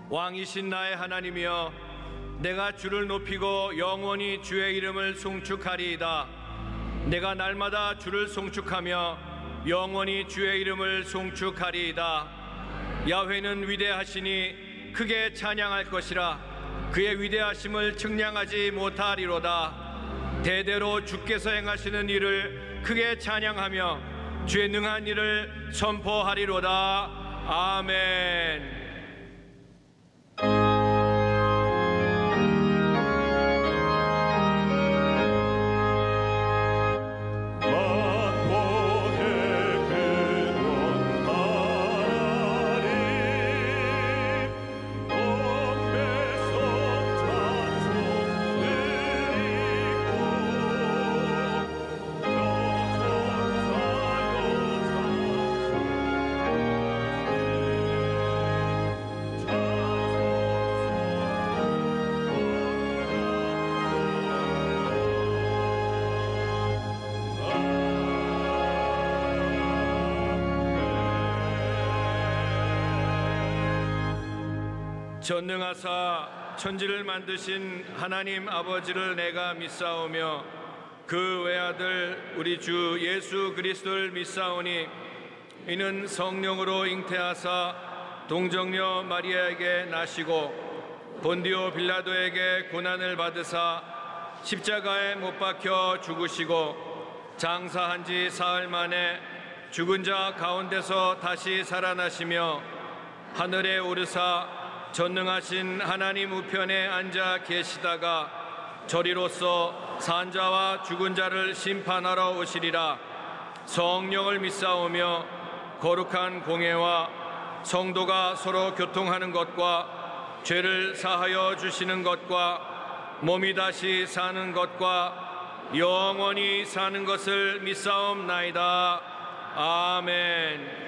왕이신 나의 하나님이여, 내가 주를 높이고 영원히 주의 이름을 송축하리이다. 내가 날마다 주를 송축하며 영원히 주의 이름을 송축하리이다. 야훼는 위대하시니 크게 찬양할 것이라. 그의 위대하심을 측량하지 못하리로다. 대대로 주께서 행하시는 일을 크게 찬양하며 주의 능한 일을 선포하리로다. 아멘. 전능하사 천지를 만드신 하나님 아버지를 내가 믿사오며 그 외아들 우리 주 예수 그리스도를 믿사오니 이는 성령으로 잉태하사 동정녀 마리아에게 나시고 본디오 빌라도에게 고난을 받으사 십자가에 못 박혀 죽으시고 장사한 지 사흘 만에 죽은 자 가운데서 다시 살아나시며 하늘에 오르사 전능하신 하나님 우편에 앉아 계시다가 저리로서 산자와 죽은 자를 심판하러 오시리라. 성령을 믿사오며 거룩한 공회와 성도가 서로 교통하는 것과 죄를 사하여 주시는 것과 몸이 다시 사는 것과 영원히 사는 것을 믿사옵나이다. 아멘.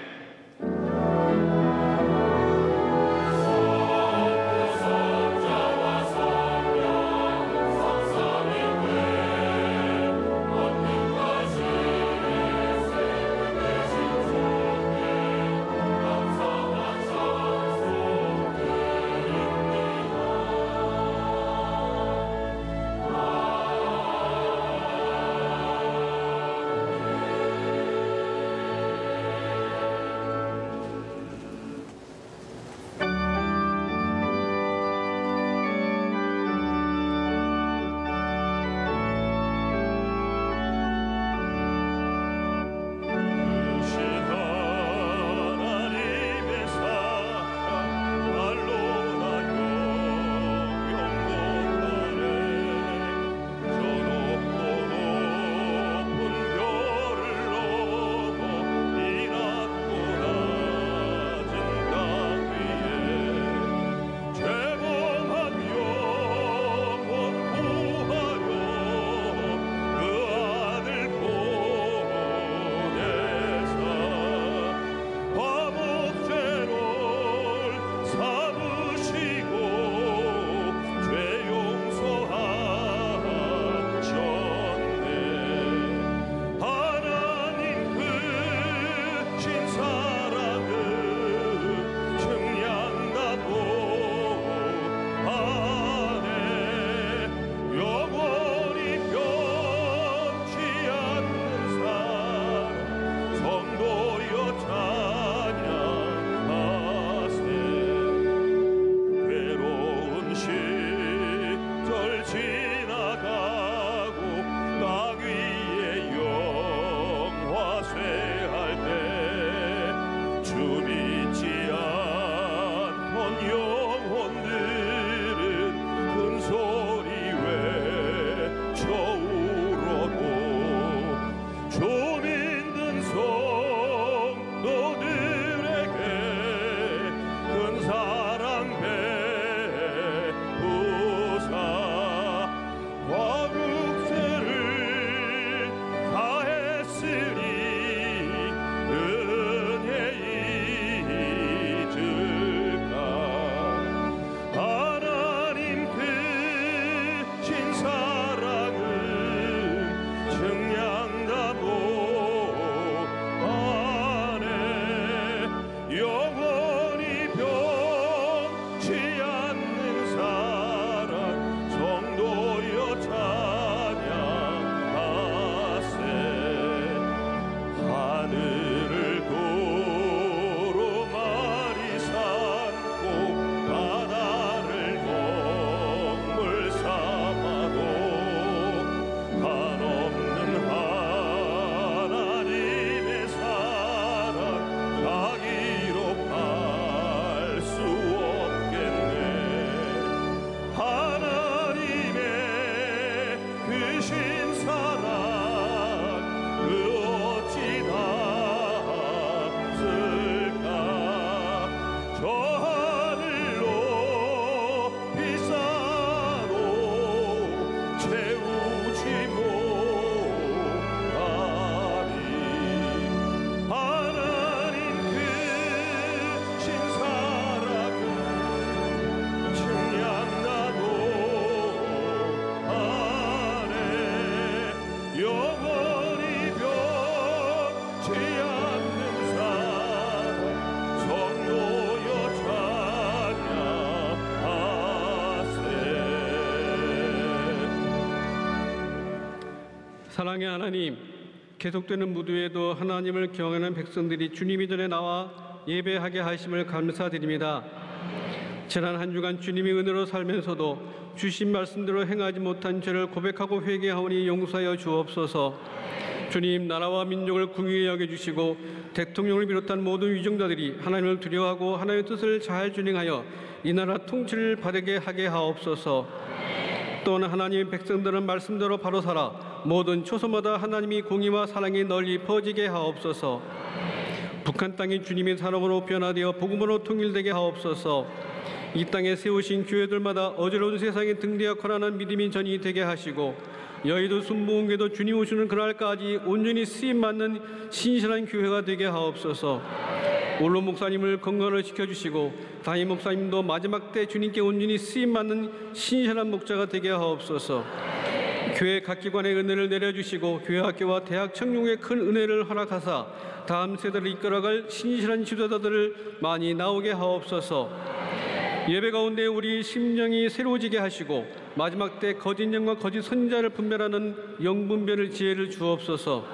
사랑의 하나님, 계속되는 무도에도 하나님을 경외하는 백성들이 주님 이전에 나와 예배하게 하심을 감사드립니다. 지난 한 주간 주님의 은혜로 살면서도 주신 말씀대로 행하지 못한 죄를 고백하고 회개하오니 용서하여 주옵소서. 주님, 나라와 민족을 궁유히 여겨주시고 대통령을 비롯한 모든 위정자들이 하나님을 두려워하고 하나님의 뜻을 잘 준행하여 이 나라 통치를 바르게 하게 하옵소서. 또한 하나님의 백성들은 말씀대로 바로 살아 모든 초소마다 하나님이 공의와 사랑이 널리 퍼지게 하옵소서. 북한 땅이 주님의 사랑으로 변화되어 복음으로 통일되게 하옵소서. 이 땅에 세우신 교회들마다 어지러운 세상에 등대어 커나는 믿음이 전이 되게 하시고 여의도 순복음교회도 주님 오시는 그날까지 온전히 쓰임받는 신실한 교회가 되게 하옵소서. 올로 목사님을 건강을 지켜주시고 담임 목사님도 마지막 때 주님께 온전히 쓰임받는 신실한 목자가 되게 하옵소서. 교회 각 기관의 은혜를 내려주시고 교회 학교와 대학 청룡에 큰 은혜를 허락하사 다음 세대를 이끌어갈 신실한 지도자들을 많이 나오게 하옵소서. 예배 가운데 우리 심령이 새로워지게 하시고 마지막 때 거짓 영과 거짓 선지자를 분별하는 영분별을 지혜를 주옵소서.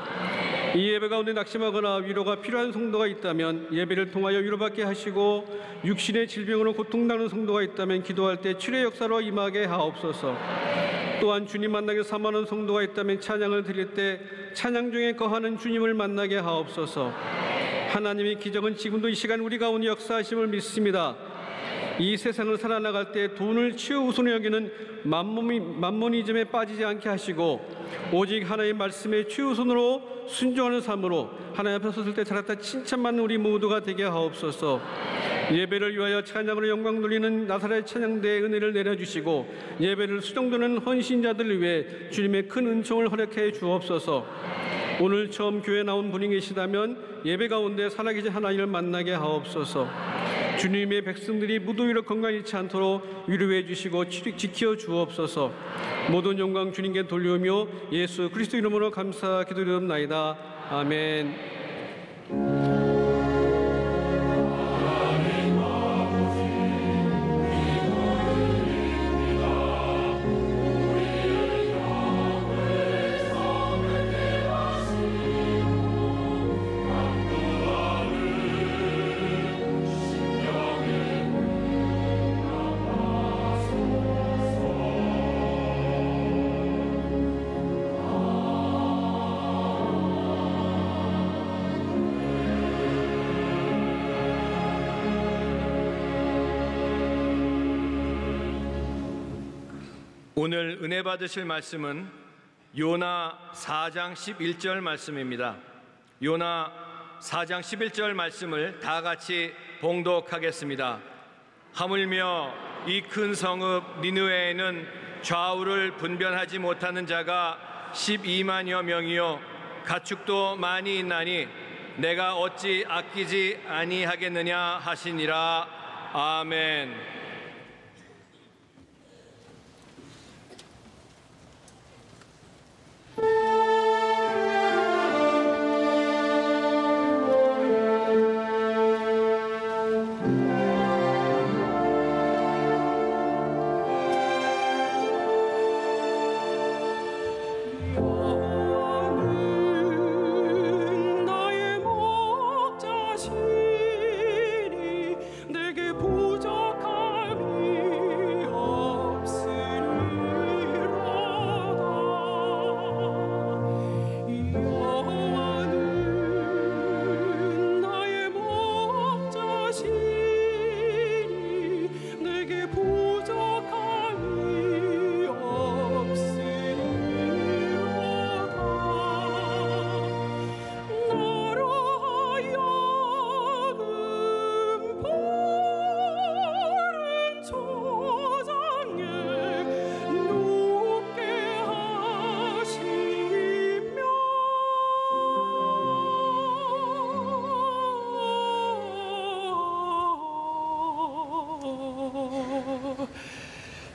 이 예배 가운데 낙심하거나 위로가 필요한 성도가 있다면 예배를 통하여 위로받게 하시고 육신의 질병으로 고통당하는 성도가 있다면 기도할 때 치료의 역사로 임하게 하옵소서. 또한 주님 만나게 사모하는 성도가 있다면 찬양을 드릴 때 찬양 중에 거하는 주님을 만나게 하옵소서. 하나님의 기적은 지금도 이 시간 우리 가운데 역사하심을 믿습니다. 이 세상을 살아나갈 때 돈을 최우 우선히 여기는 만모니즘에 빠지지 않게 하시고 오직 하나님의 말씀에 최우선으로 순종하는 삶으로 하나님 앞에 섰을 때 자랐다 칭찬받는 우리 모두가 되게 하옵소서. 예배를 위하여 찬양으로 영광 돌리는 나사렛 찬양대의 은혜를 내려주시고 예배를 수종드는 헌신자들을 위해 주님의 큰 은총을 허락해 주옵소서. 오늘 처음 교회에 나온 분이 계시다면 예배 가운데 살아계신 하나님을 만나게 하옵소서. 주님의 백성들이 무더위로 건강히 잃지 않도록 위로해 주시고 지켜 주옵소서. 모든 영광 주님께 돌려오며 예수 그리스도 이름으로 감사 기도드리옵나이다. 아멘. 오늘 은혜 받으실 말씀은 요나 4장 11절 말씀입니다. 요나 4장 11절 말씀을 다 같이 봉독하겠습니다. 하물며 이 큰 성읍 니느웨에는 좌우를 분별하지 못하는 자가 12만여 명이요 가축도 많이 있나니 내가 어찌 아끼지 아니하겠느냐 하시니라. 아멘.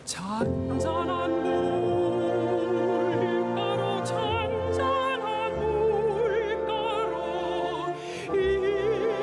잔잔한 물가로 잔잔한 물가로 인도하시오라.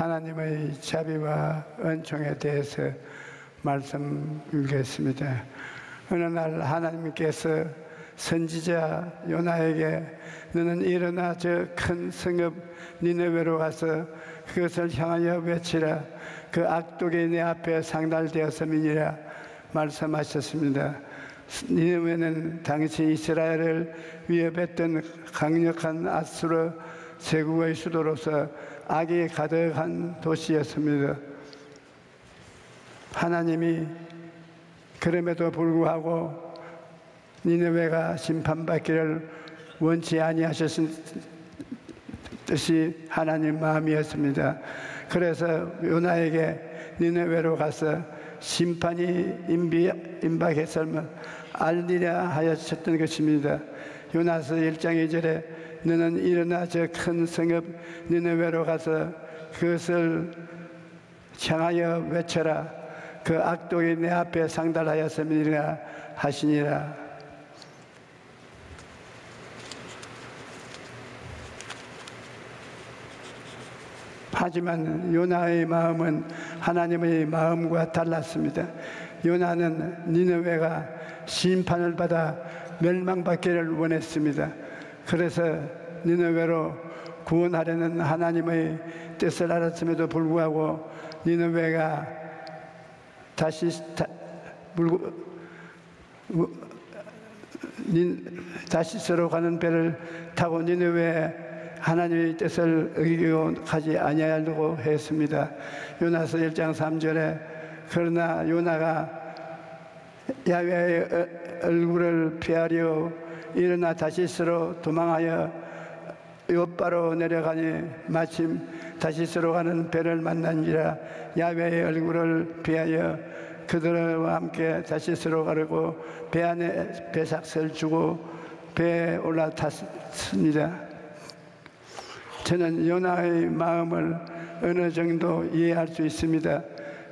하나님의 자비와 은총에 대해서 말씀 읽겠습니다. 어느 날 하나님께서 선지자 요나에게 너는 일어나 저 큰 성읍 니느웨로 가서 그것을 향하여 외치라. 그 악독이 내 앞에 상달되었음이니라 말씀하셨습니다. 니느웨는 당시 이스라엘을 위협했던 강력한 아수르 제국의 수도로서 악이 가득한 도시였습니다. 하나님이 그럼에도 불구하고 니느웨가 심판받기를 원치 아니하셨던 뜻이 하나님 마음이었습니다. 그래서 요나에게 니느웨로 가서 심판이 임박했음을 알리라 하셨던 것입니다. 요나서 1장 2절에 너는 일어나 저 큰 성읍 니느웨로 가서 그것을 향하여 외쳐라. 그 악독이 내 앞에 상달하였음이라 하시니라. 하지만 요나의 마음은 하나님의 마음과 달랐습니다. 요나는 니느웨가 심판을 받아 멸망받기를 원했습니다. 그래서 니느웨로 구원하려는 하나님의 뜻을 알았음에도 불구하고 니느웨가 다시스로 가는 배를 타고 니느웨 하나님의 뜻을 어기고 가지 아니하려고 했습니다. 요나서 1장 3절에 그러나 요나가 야훼의 얼굴을 피하려 일어나 다시스로 도망하여 요바로 내려가니 마침 다시스로 가는 배를 만난지라 야훼의 얼굴을 피하여 그들과 함께 다시스로 가려고 배 안에 배삭을 주고 배에 올라탔습니다. 저는 요나의 마음을 어느 정도 이해할 수 있습니다.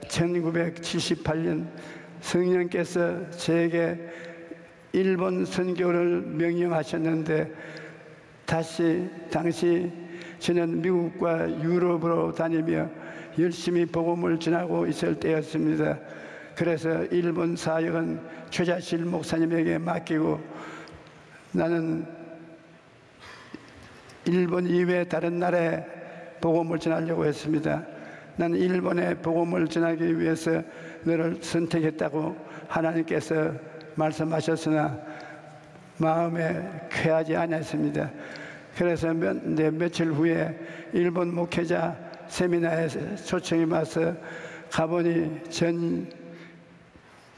1978년 성령께서 제게 일본 선교를 명령하셨는데 당시 저는 미국과 유럽으로 다니며 열심히 복음을 전하고 있을 때였습니다. 그래서 일본 사역은 최자실 목사님에게 맡기고 나는 일본 이외 다른 나라에 복음을 전하려고 했습니다. 나는 일본에 복음을 전하기 위해서 너를 선택했다고 하나님께서 말씀하셨으나 마음에 쾌하지 않았습니다. 그래서 며칠 후에 일본 목회자 세미나에 초청이 와서 가보니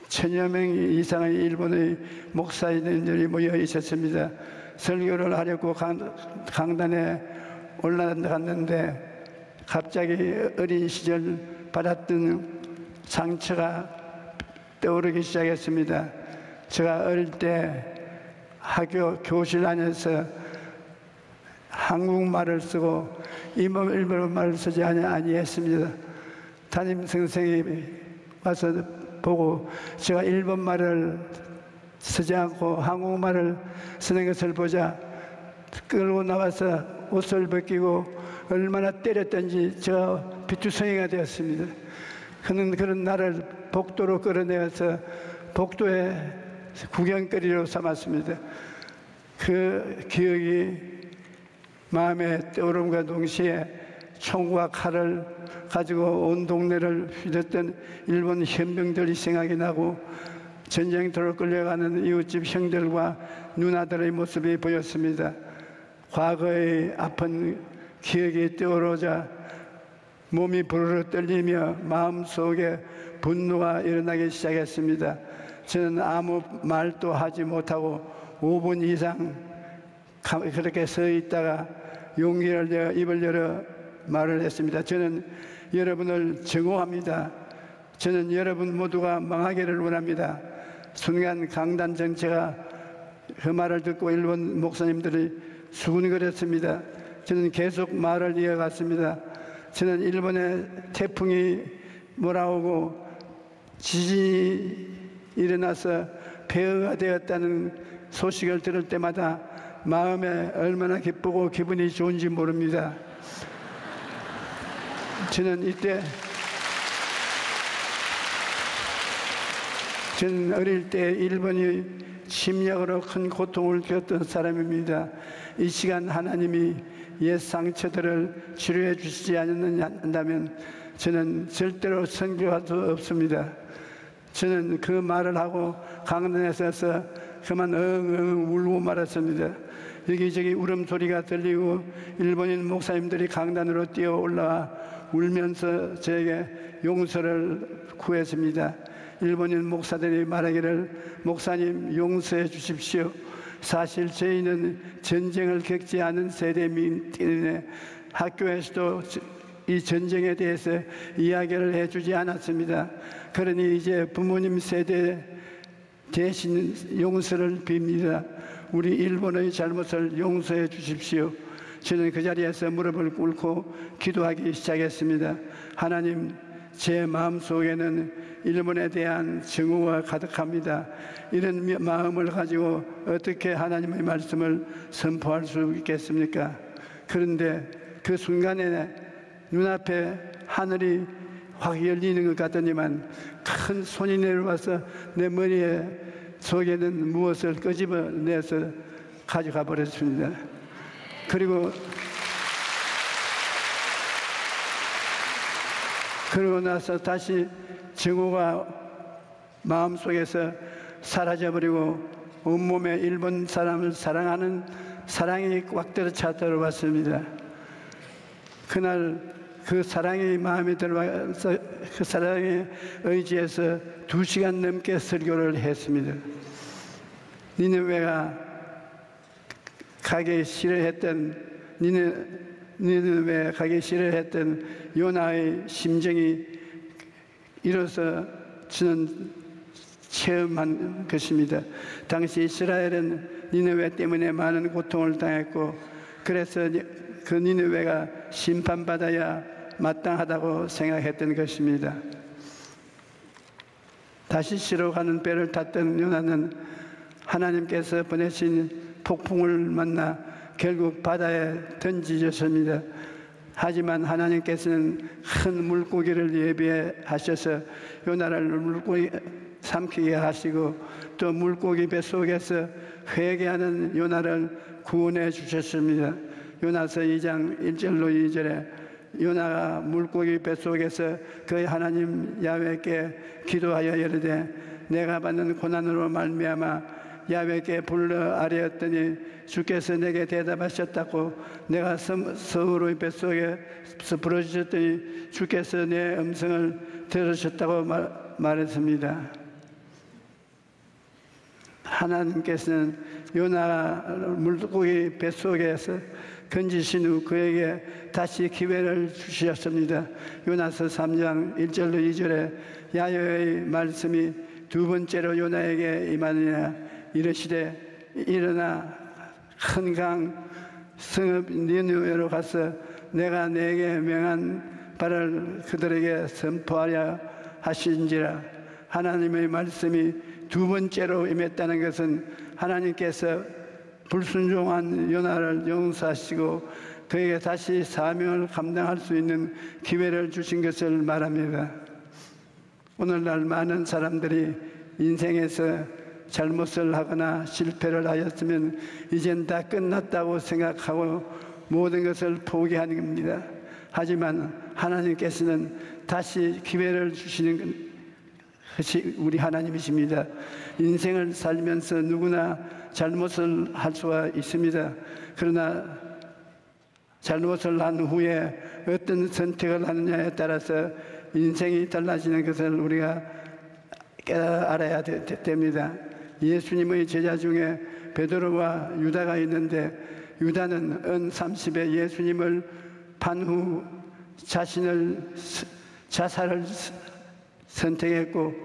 천여 명 이상의 일본의 목사님들이 모여 있었습니다. 설교를 하려고 강단에 올라갔는데 갑자기 어린 시절 받았던 상처가 떠오르기 시작했습니다. 제가 어릴 때 학교 교실 안에서 한국말을 쓰고 일본말을 쓰지 아니했습니다. 담임 선생님이 와서 보고 제가 일본말을 쓰지 않고 한국말을 쓰는 것을 보자 끌고 나와서 옷을 벗기고 얼마나 때렸던지 제가 비투성이가 되었습니다. 그런 나를 복도로 끌어내어서 복도에 구경거리로 삼았습니다. 그 기억이 마음에 떠오름과 동시에 총과 칼을 가지고 온 동네를 휘젓던 일본 현병들이 생각이 나고 전쟁터로 끌려가는 이웃집 형들과 누나들의 모습이 보였습니다. 과거의 아픈 기억이 떠오르자 몸이 부르르 떨리며 마음속에 분노가 일어나기 시작했습니다. 저는 아무 말도 하지 못하고 5분 이상 그렇게 서 있다가 용기를 내어 입을 열어 말을 했습니다. 저는 여러분을 증오합니다. 저는 여러분 모두가 망하기를 원합니다. 순간 강단 정체가 그 말을 듣고 일본 목사님들이 수군거렸습니다. 저는 계속 말을 이어갔습니다. 저는 일본에 태풍이 몰아오고 지진이 일어나서 폐허가 되었다는 소식을 들을 때마다 마음에 얼마나 기쁘고 기분이 좋은지 모릅니다. 저는 어릴 때 일본이 침략으로 큰 고통을 겪었던 사람입니다. 이 시간 하나님이 옛 상처들을 치료해 주시지 않는다면 저는 절대로 선교할 수 없습니다. 저는 그 말을 하고 강단에 서서 그만 엉엉 울고 말았습니다. 여기저기 울음소리가 들리고 일본인 목사님들이 강단으로 뛰어 올라와 울면서 저에게 용서를 구했습니다. 일본인 목사들이 말하기를 목사님 용서해 주십시오. 사실 저희는 전쟁을 겪지 않은 세대이기 때문에 학교에서도 이 전쟁에 대해서 이야기를 해주지 않았습니다. 그러니 이제 부모님 세대 대신 용서를 빕니다. 우리 일본의 잘못을 용서해 주십시오. 저는 그 자리에서 무릎을 꿇고 기도하기 시작했습니다. 하나님, 제 마음속에는 일본에 대한 증오가 가득합니다. 이런 마음을 가지고 어떻게 하나님의 말씀을 선포할 수 있겠습니까? 그런데 그 순간에 눈앞에 하늘이 확 열리는 것 같더니만 큰 손이 내려와서 내 머리에 속에는 무엇을 끄집어내서 가져가 버렸습니다. 그리고 나서 다시 증오가 마음속에서 사라져버리고 온몸에 일본 사람을 사랑하는 사랑이 꽉 들어차 들어왔습니다. 그날 그 사랑이 마음에 들어와서 그 사랑의 의지에서 2시간 넘게 설교를 했습니다. 니느웨가 가기 싫어했던 니느웨 가기 싫어했던 요나의 심정이 이로써 저는 체험한 것입니다. 당시 이스라엘은 니느웨 때문에 많은 고통을 당했고 그래서 그 니느웨가 심판받아야 마땅하다고 생각했던 것입니다. 다시시로 가는 배를 탔던 요나는 하나님께서 보내신 폭풍을 만나 결국 바다에 던지셨습니다. 하지만 하나님께서는 큰 물고기를 예비하셔서 요나를 물고기 삼키게 하시고 또 물고기 뱃속에서 회개하는 요나를 구원해 주셨습니다. 요나서 2장 1절로 2절에 요나가 물고기 뱃속에서 그 하나님 야훼께 기도하여 이르되 내가 받는 고난으로 말미암아 야훼께 불러 아뢰었더니 주께서 내게 대답하셨다고 내가 서울의 뱃속에서 부르셨더니 주께서 내 음성을 들으셨다고 말했습니다. 하나님께서는 요나 물고기 뱃속에서 건지신 후 그에게 다시 기회를 주셨습니다. 요나서 3장 1절로 2절에 야훼의 말씀이 2번째로 요나에게 임하느냐 이르시되 일어나 큰 강 성읍 니느웨로 가서 내가 내게 명한 바를 그들에게 선포하려 하신지라. 하나님의 말씀이 2번째로 임했다는 것은 하나님께서 불순종한 요나를 용서하시고 그에게 다시 사명을 감당할 수 있는 기회를 주신 것을 말합니다. 오늘날 많은 사람들이 인생에서 잘못을 하거나 실패를 하였으면 이젠 다 끝났다고 생각하고 모든 것을 포기하는 겁니다. 하지만 하나님께서는 다시 기회를 주시는 것이 우리 하나님이십니다. 인생을 살면서 누구나 잘못을 할 수가 있습니다. 그러나 잘못을 한 후에 어떤 선택을 하느냐에 따라서 인생이 달라지는 것을 우리가 알아야 됩니다. 예수님의 제자 중에 베드로와 유다가 있는데 유다는 은 30에 예수님을 판 후 자살을 선택했고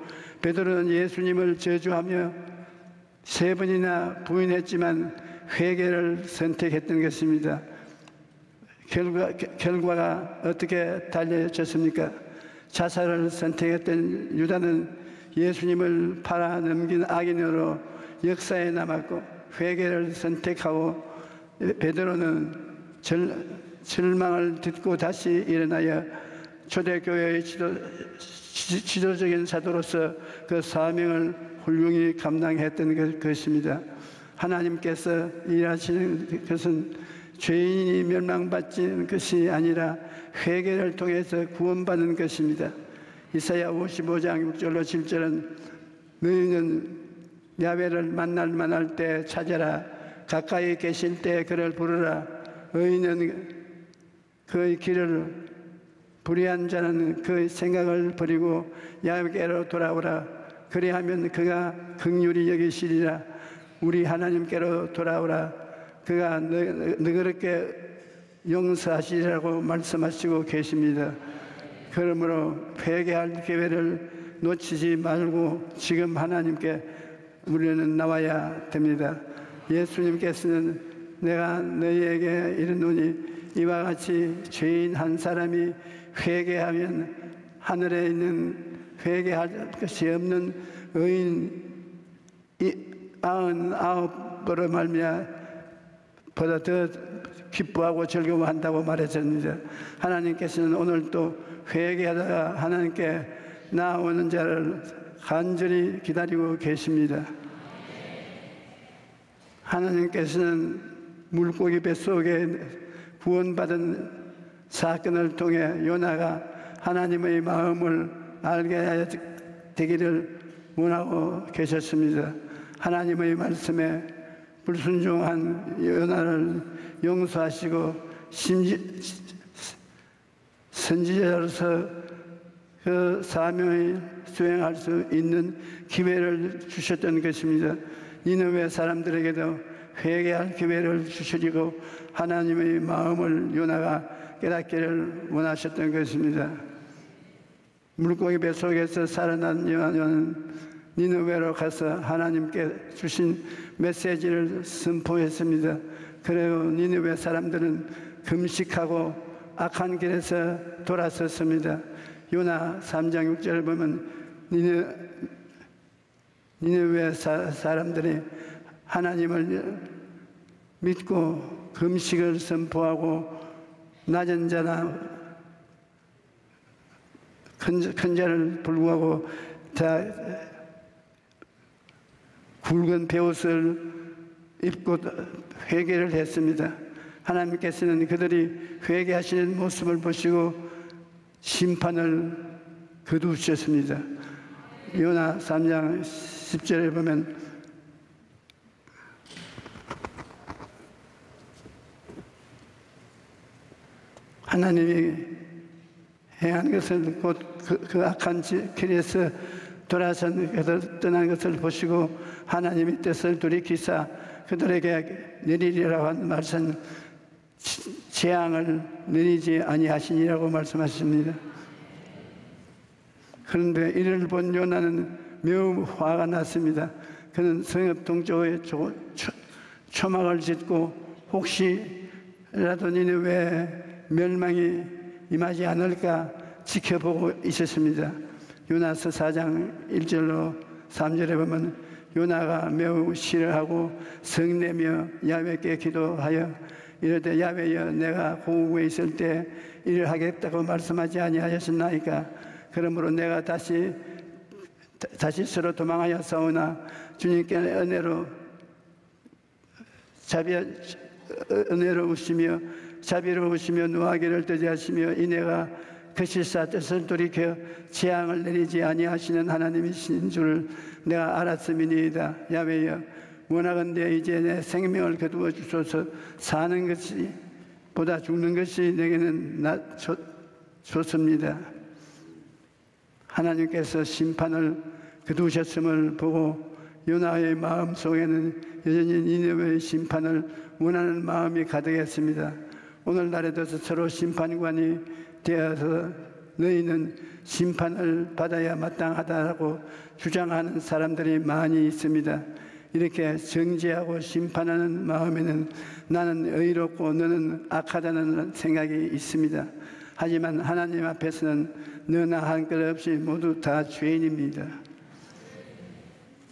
베드로는 예수님을 저주하며 3번이나 부인했지만 회개를 선택했던 것입니다. 결과가 어떻게 달려졌습니까? 자살을 선택했던 유다는 예수님을 팔아넘긴 악인으로 역사에 남았고 회개를 선택하고 베드로는 절망을 듣고 다시 일어나여 초대교회의 지도적인 사도로서 그 사명을 훌륭히 감당했던 것입니다. 하나님께서 일하시는 것은 죄인이 멸망받는 것이 아니라 회개를 통해서 구원받는 것입니다. 이사야 55장 6절로 7절은 너희는 야훼를 만날 만할 때 찾아라. 가까이 계실 때 그를 부르라. 너희는 그의 길을 불의한 자는 그 생각을 버리고 야훼께로 돌아오라. 그리하면 그가 긍휼히 여기시리라. 우리 하나님께로 돌아오라. 그가 너그럽게 용서하시리라고 말씀하시고 계십니다. 그러므로 회개할 기회를 놓치지 말고 지금 하나님께 우리는 나와야 됩니다. 예수님께서는 내가 너희에게 이르노니 이와 같이 죄인 한 사람이 회개하면 하늘에 있는 회개할 것이 없는 의인 99으로 말미암아 보다 더 기뻐하고 즐거워한다고 말했습니다. 하나님께서는 오늘 또 회개하다가 하나님께 나오는 자를 간절히 기다리고 계십니다. 하나님께서는 물고기 뱃속에 구원받은 사건을 통해 요나가 하나님의 마음을 알게 되기를 원하고 계셨습니다. 하나님의 말씀에 불순종한 요나를 용서하시고 선지자로서 그 사명을 수행할 수 있는 기회를 주셨던 것입니다. 니느웨 사람들에게도 회개할 기회를 주시고 하나님의 마음을 요나가 깨닫기를 원하셨던 것입니다. 물고기 뱃속에서 살아난 요나는 니느웨로 가서 하나님께 주신 메시지를 선포했습니다. 그리고 니느웨 사람들은 금식하고 악한 길에서 돌아섰습니다. 요나 3장 6절을 보면 니느웨 사람들이 하나님을 믿고 금식을 선포하고 낮은 자나 큰 자를 불구하고 다 굵은 베옷을 입고 회개를 했습니다. 하나님께서는 그들이 회개하시는 모습을 보시고 심판을 거두셨습니다. 요나 3장 10절에 보면 하나님이 행한 것을 곧 그 악한 길에서 돌아선 그들 떠난 것을 보시고 하나님의 뜻을 돌이키사 그들에게 내리리라고 한 말씀 재앙을 내리지 아니하시니라고 말씀하십니다. 그런데 이를 본 요나는 매우 화가 났습니다. 그는 성읍 동쪽에 초막을 짓고 혹시라도 니느웨 멸망이 임하지 않을까 지켜보고 있었습니다. 요나서 4장 1절로 3절에 보면 요나가 매우 싫어하고 성내며 야훼께 기도하여 이르되 야훼여 내가 고국에 있을 때 일을 하겠다고 말씀하지 아니하셨나이까. 그러므로 내가 다시 서로 도망하여 싸우나 주님께 은혜로우시며 자비로우시며 노하기를 뜨지하시며 이내가 그 실사 뜻을 돌이켜 재앙을 내리지 아니하시는 하나님이신 줄을 내가 알았음이니이다. 야훼여 원하건대 이제 내 생명을 거두어 주소서. 사는 것이 보다 죽는 것이 내게는 좋습니다. 하나님께서 심판을 거두셨음을 보고 요나의 마음 속에는 여전히 니느웨의 심판을 원하는 마음이 가득했습니다. 오늘날에도 서로 심판관이 되어서 너희는 심판을 받아야 마땅하다고 주장하는 사람들이 많이 있습니다. 이렇게 정죄하고 심판하는 마음에는 나는 의롭고 너는 악하다는 생각이 있습니다. 하지만 하나님 앞에서는 너나 한 것 없이 모두 다 죄인입니다.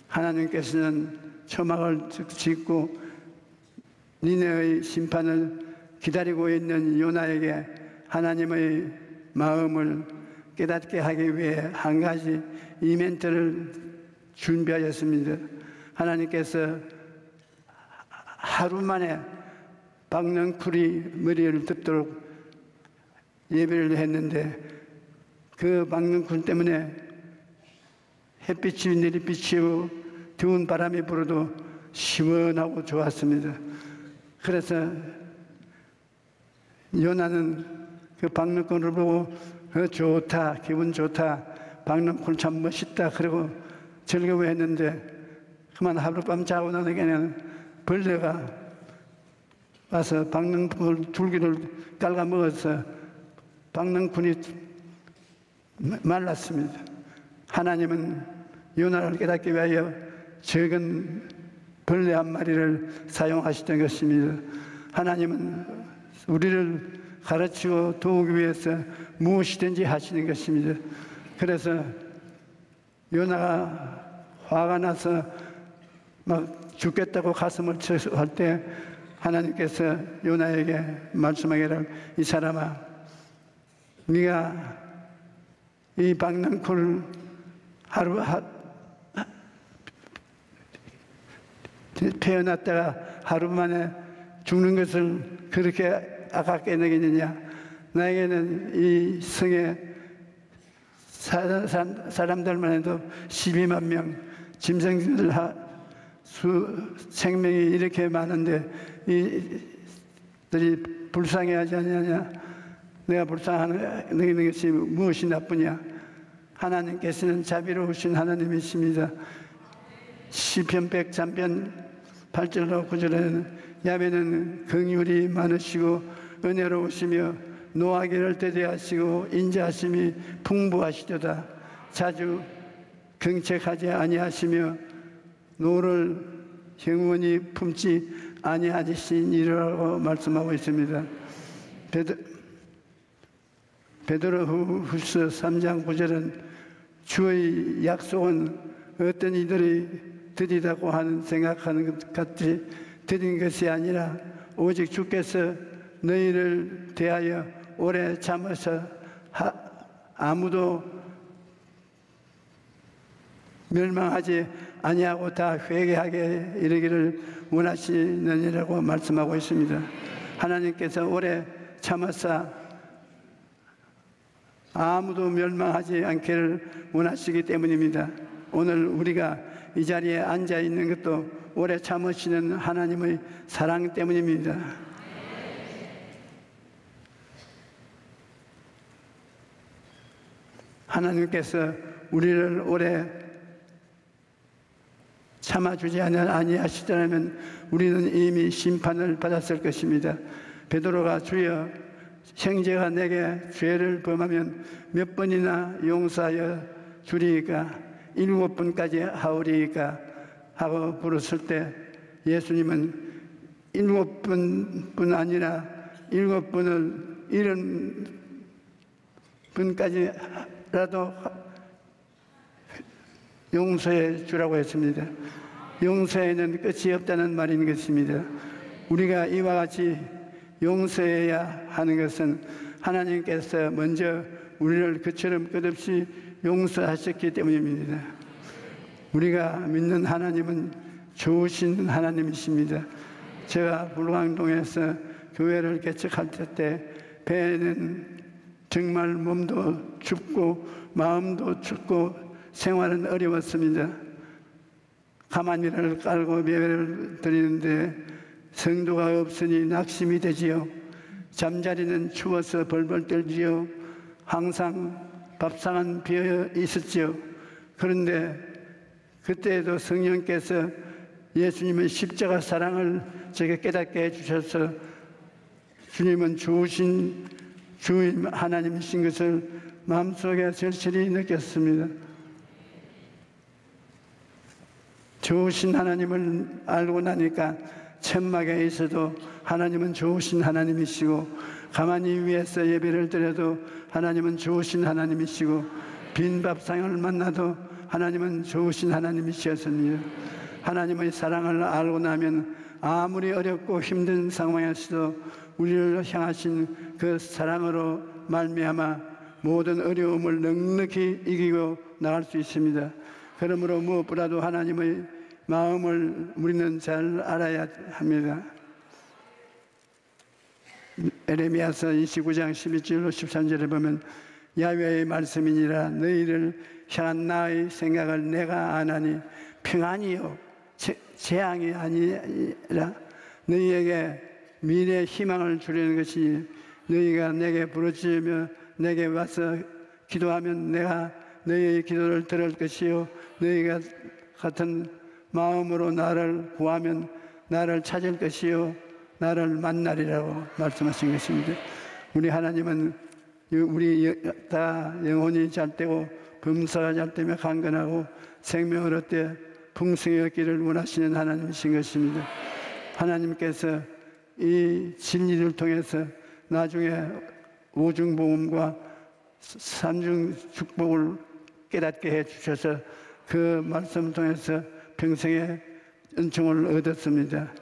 하나님께서는 초막을 짓고 니느웨의 심판을 기다리고 있는 요나에게 하나님의 마음을 깨닫게 하기 위해 한 가지 이벤트를 준비하였습니다. 하나님께서 하루 만에 박넝쿨이 머리를 덮도록 예배를 했는데 그 박넝쿨 때문에 햇빛이 내리비치고 더운 바람이 불어도 시원하고 좋았습니다. 그래서 요나는 그 박넝쿨을 보고 좋다, 기분 좋다, 박넝쿨 참 멋있다 그러고 즐거워했는데 그만 하룻밤 자고 나니까는 벌레가 와서 박넝쿨 줄기를 깔아 먹어서 박넝쿨이 말랐습니다. 하나님은 요나를 깨닫기 위하여 적은 벌레 한 마리를 사용하시던 것입니다. 하나님은 우리를 가르치고 도우기 위해서 무엇이든지 하시는 것입니다. 그래서 요나가 화가 나서 막 죽겠다고 가슴을 쳐서 할 때 하나님께서 요나에게 말씀하기를 이 사람아 네가 이 박넝쿨 태어났다가 하루 만에 죽는 것을 그렇게 아깝게 여기느냐. 나에게는 이 성에 사람들만 해도 12만 명 짐승들 생명이 이렇게 많은데 이들이 불쌍해하지 않느냐. 내가 불쌍한 것이 무엇이 나쁘냐. 하나님께서는 자비로우신 하나님이십니다. 시편 103편 8절로 9절에는 야훼는 긍휼이 많으시고 은혜로우시며 노하기를 대대하시고 인자하심이 풍부하시도다. 자주 경책하지 아니하시며 노를 영원히 품지 아니하시니라고 말씀하고 있습니다. 베드로후서 3장 9절은 주의 약속은 어떤 이들이 드리다고 생각하는 것 같이 드린 것이 아니라 오직 주께서 너희를 대하여 오래 참으셔 아무도 멸망하지 아니하고 다 회개하게 이르기를 원하시느니라고 말씀하고 있습니다. 하나님께서 오래 참으사 아무도 멸망하지 않기를 원하시기 때문입니다. 오늘 우리가 이 자리에 앉아 있는 것도 오래 참으시는 하나님의 사랑 때문입니다. 하나님께서 우리를 오래 참아주지 아니하시더라면 우리는 이미 심판을 받았을 것입니다. 베드로가 주여 형제가 내게 죄를 범하면 몇 번이나 용서하여 주리이까 7번까지 하오리이까 하고 물었을 때 예수님은 7번뿐 아니라 7번을 70번까지라도 용서해 주라고 했습니다. 용서에는 끝이 없다는 말인 것입니다. 우리가 이와 같이 용서해야 하는 것은 하나님께서 먼저 우리를 그처럼 끝없이 용서하셨기 때문입니다. 우리가 믿는 하나님은 좋으신 하나님이십니다. 제가 불광동에서 교회를 개척할 때 배에는 정말 몸도 춥고 마음도 춥고 생활은 어려웠습니다. 가마니를 깔고 예배를 드리는데 성도가 없으니 낙심이 되지요. 잠자리는 추워서 벌벌 떨지요. 항상 밥상은 비어 있었지요. 그런데 그때에도 성령께서 예수님의 십자가 사랑을 제게 깨닫게 해주셔서 주님은 좋으신 주님 하나님이신 것을 마음속에 절실히 느꼈습니다. 좋으신 하나님을 알고 나니까 천막에 있어도 하나님은 좋으신 하나님이시고 가만히 위에서 예배를 드려도 하나님은 좋으신 하나님이시고 빈 밥상을 만나도 하나님은 좋으신 하나님이시었습니다. 하나님의 사랑을 알고 나면 아무리 어렵고 힘든 상황에서도 우리를 향하신 그 사랑으로 말미암아 모든 어려움을 넉넉히 이기고 나갈 수 있습니다. 그러므로 무엇보다도 하나님의 마음을 우리는 잘 알아야 합니다. 에레미야서 29장 12절로 13절에 보면 야훼의 말씀이니라 너희를 향한 나의 생각을 내가 아나니 평안이요 재앙이 아니라 너희에게 미래의 희망을 주려는 것이 너희가 내게 부르짖으며 내게 와서 기도하면 내가 너희의 기도를 들을 것이요 너희가 같은 마음으로 나를 구하면 나를 찾을 것이요 나를 만나리라고 말씀하신 것입니다. 우리 하나님은 우리 다 영혼이 잘되고 범사가 잘되며 강건하고 생명을 얻되 풍성히 얻기를 원하시는 하나님이신 것입니다. 하나님께서 이 진리를 통해서 나중에 오중복음과 삼중 축복을 깨닫게 해주셔서 그 말씀을 통해서 평생의 은총을 얻었습니다.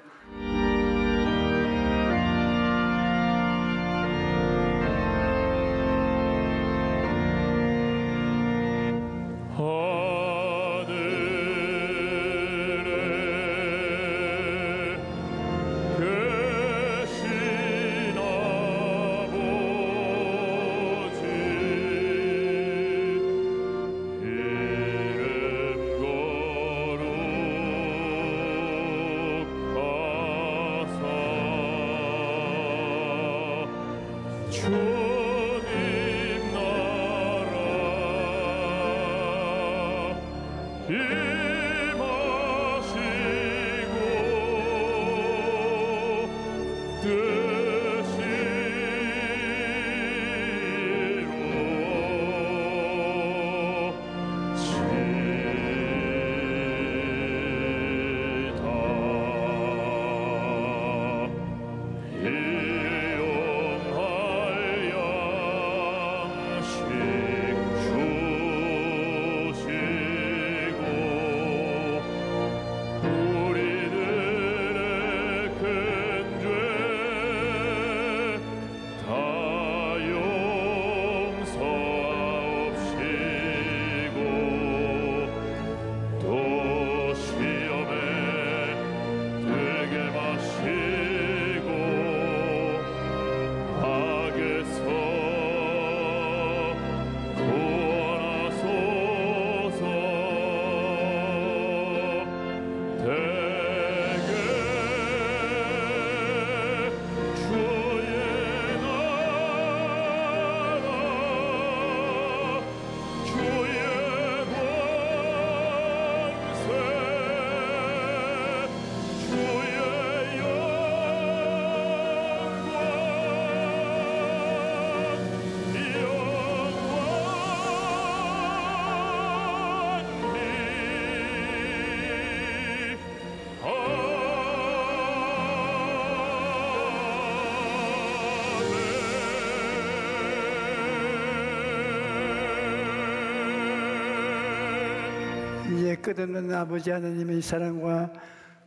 이제 끝없는 아버지 하나님의 사랑과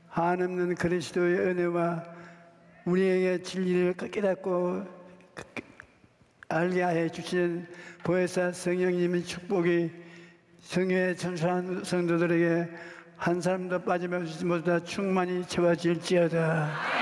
한없는 그리스도의 은혜와 우리에게 진리를 깨닫고 알게 해 주시는 보혜사 성령님의 축복이 성령의 전수한 성도들에게 한 사람도 빠짐없이 모두 다 충만히 채워질지어다.